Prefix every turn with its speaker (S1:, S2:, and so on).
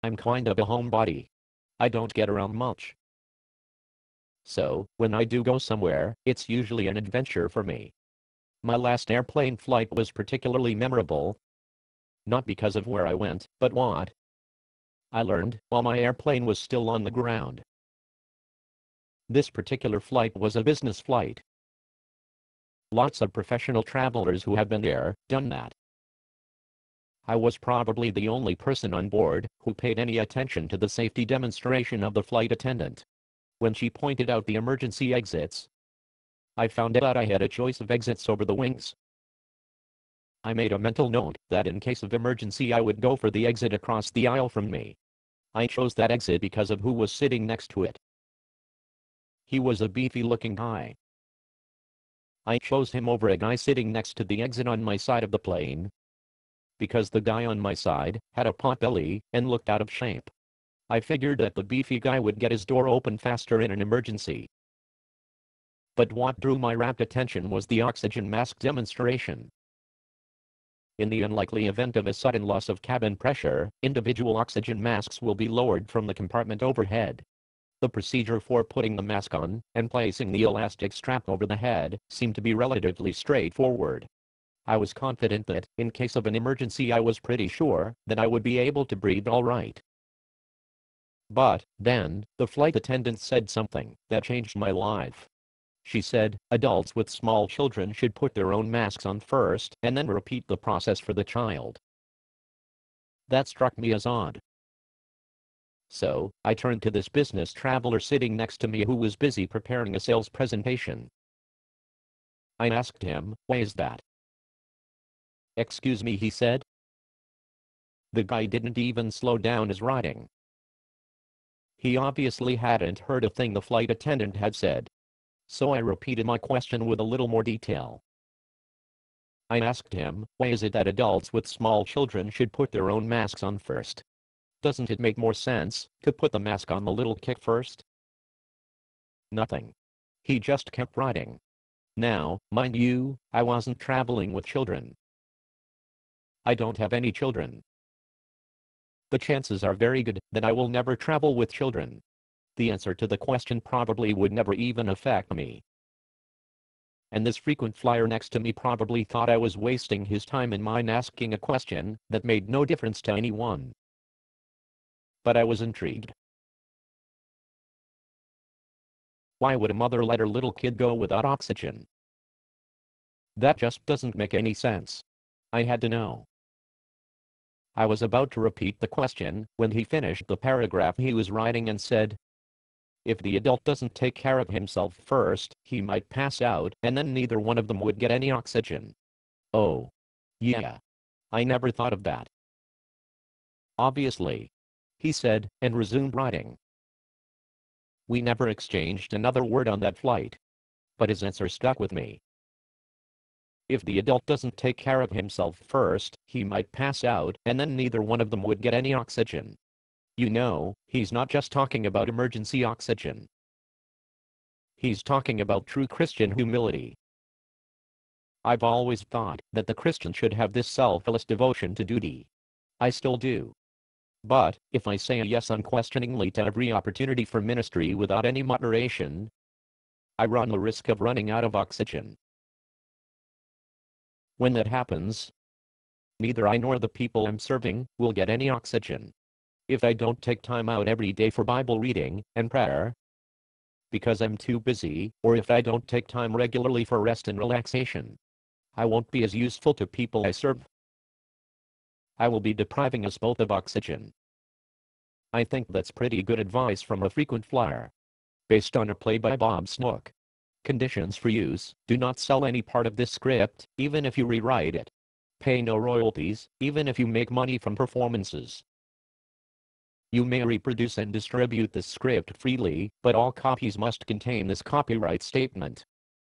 S1: I'm kind of a homebody. I don't get around much. So, when I do go somewhere, it's usually an adventure for me. My last airplane flight was particularly memorable, not because of where I went, but what I learned while my airplane was still on the ground. This particular flight was a business flight. Lots of professional travelers who have been there, done that. I was probably the only person on board who paid any attention to the safety demonstration of the flight attendant. When she pointed out the emergency exits, I found out I had a choice of exits over the wings. I made a mental note that in case of emergency I would go for the exit across the aisle from me. I chose that exit because of who was sitting next to it. He was a beefy-looking guy. I chose him over a guy sitting next to the exit on my side of the plane, because the guy on my side had a pot belly and looked out of shape. I figured that the beefy guy would get his door open faster in an emergency. But what drew my rapt attention was the oxygen mask demonstration. In the unlikely event of a sudden loss of cabin pressure, individual oxygen masks will be lowered from the compartment overhead. The procedure for putting the mask on and placing the elastic strap over the head seemed to be relatively straightforward. I was confident that, in case of an emergency, I was pretty sure that I would be able to breathe all right. But then, the flight attendant said something that changed my life. She said, adults with small children should put their own masks on first and then repeat the process for the child. That struck me as odd. So, I turned to this business traveler sitting next to me who was busy preparing a sales presentation. I asked him, why is that? Excuse me, he said. The guy didn't even slow down his writing. He obviously hadn't heard a thing the flight attendant had said. So I repeated my question with a little more detail. I asked him, why is it that adults with small children should put their own masks on first? Doesn't it make more sense to put the mask on the little kid first? Nothing. He just kept writing. Now, mind you, I wasn't traveling with children. I don't have any children. The chances are very good that I will never travel with children. The answer to the question probably would never even affect me. And this frequent flyer next to me probably thought I was wasting his time in mine asking a question that made no difference to anyone. But I was intrigued. Why would a mother let her little kid go without oxygen? That just doesn't make any sense. I had to know. I was about to repeat the question when he finished the paragraph he was writing and said, if the adult doesn't take care of himself first, he might pass out and then neither one of them would get any oxygen. Oh. Yeah. I never thought of that. Obviously. He said, and resumed writing. We never exchanged another word on that flight. But his answer stuck with me. If the adult doesn't take care of himself first, he might pass out and then neither one of them would get any oxygen. You know, he's not just talking about emergency oxygen. He's talking about true Christian humility. I've always thought that the Christian should have this selfless devotion to duty. I still do. But, if I say yes unquestioningly to every opportunity for ministry without any moderation, I run the risk of running out of oxygen. When that happens, neither I nor the people I'm serving will get any oxygen. If I don't take time out every day for Bible reading and prayer, because I'm too busy, or if I don't take time regularly for rest and relaxation, I won't be as useful to people I serve. I will be depriving us both of oxygen. I think that's pretty good advice from a frequent flyer. Based on a play by Bob Snook. Conditions for use: do not sell any part of this script, even if you rewrite it. Pay no royalties, even if you make money from performances. You may reproduce and distribute this script freely, but all copies must contain this copyright statement.